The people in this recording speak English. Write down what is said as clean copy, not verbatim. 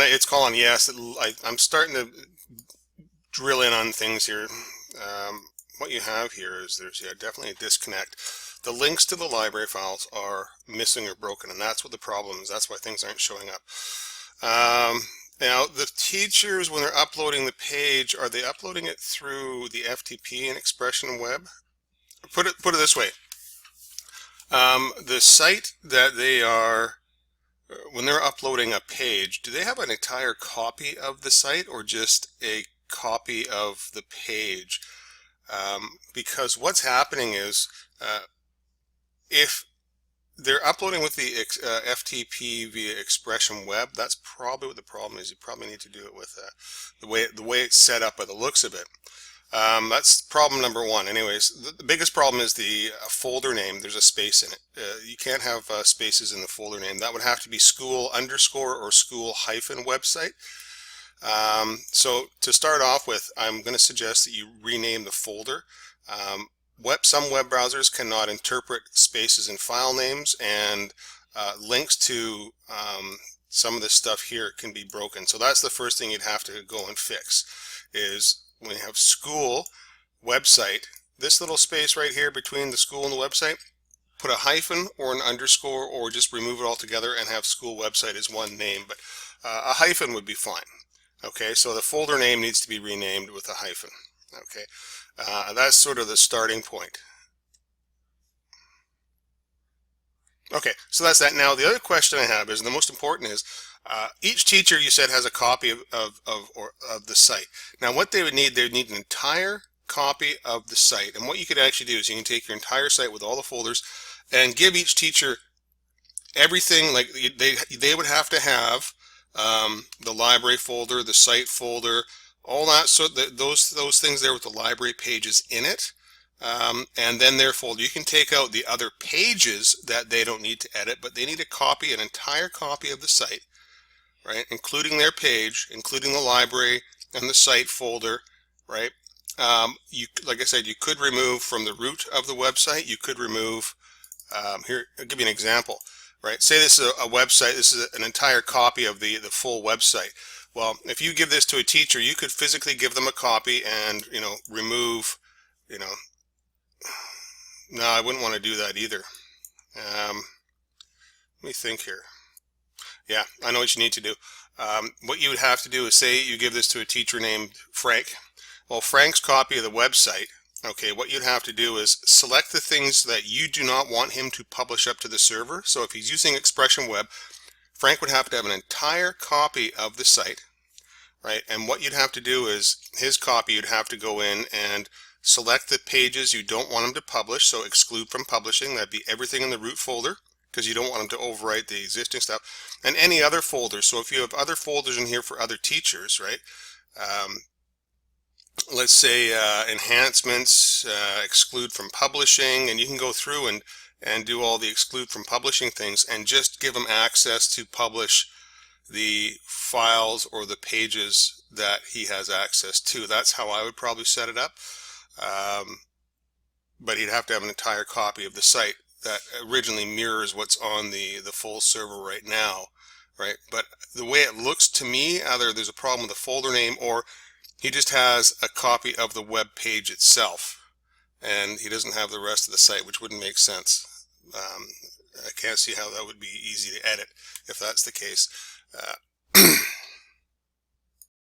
it's calling yes. I'm starting to drill in on things here. What you have here is there's definitely a disconnect. The links to the library files are missing or broken, and that's what the problem is. That's why things aren't showing up. Now, the teachers, when they're uploading the page, are they uploading it through the FTP and Expression Web? Put it this way. The site that they are, when they're uploading a page, do they have an entire copy of the site or just a copy of the page? Because what's happening is if they're uploading with the FTP via Expression Web, that's probably what the problem is. You probably need to do it with the way it's set up by the looks of it. That's problem number one. Anyways, the biggest problem is the folder name. There's a space in it. You can't have spaces in the folder name. That would have to be school underscore or school hyphen website. So to start off with, I'm going to suggest that you rename the folder. Some web browsers cannot interpret spaces in file names, and links to some of this stuff here can be broken. So that's the first thing you'd have to go and fix, is when you have school website, this little space right here between the school and the website, put a hyphen or an underscore, or just remove it altogether and have school website as one name. But a hyphen would be fine. Okay, so the folder name needs to be renamed with a hyphen. Okay, that's sort of the starting point. Okay, so that's that. Now the other question I have is, and the most important is, each teacher, you said, has a copy of the site. Now what they would need an entire copy of the site. And what you could actually do is you can take your entire site with all the folders and give each teacher everything. Like they would have to have the library folder, the site folder, all that, so those things there with the library pages in it, and then their folder. You can take out the other pages that they don't need to edit, but they need a copy, an entire copy of the site, right, including their page, including the library and the site folder, right? Like I said, you could remove from the root of the website. You could remove, here, I'll give you an example, right? Say this is a website, this is an entire copy of the full website. Well, if you give this to a teacher, you could physically give them a copy and, remove, no, I wouldn't want to do that either. Let me think here. Yeah, I know what you need to do. What you would have to do is, say you give this to a teacher named Frank. Well, Frank's copy of the website, okay, what you'd have to do is select the things that you do not want him to publish up to the server. So if he's using Expression Web, Frank would have to have an entire copy of the site, right? And what you'd have to do is, his copy, you'd have to go in and select the pages you don't want him to publish, so exclude from publishing. That'd be everything in the root folder, because you don't want him to overwrite the existing stuff, and any other folders. So if you have other folders in here for other teachers, right? Let's say enhancements, exclude from publishing, and you can go through and do all the exclude from publishing things and just give them access to publish the files or the pages that he has access to. That's how I would probably set it up. But he'd have to have an entire copy of the site that originally mirrors what's on the full server right now, right? But the way it looks to me, either there's a problem with the folder name, or he just has a copy of the web page itself and he doesn't have the rest of the site, which wouldn't make sense. I can't see how that would be easy to edit if that's the case.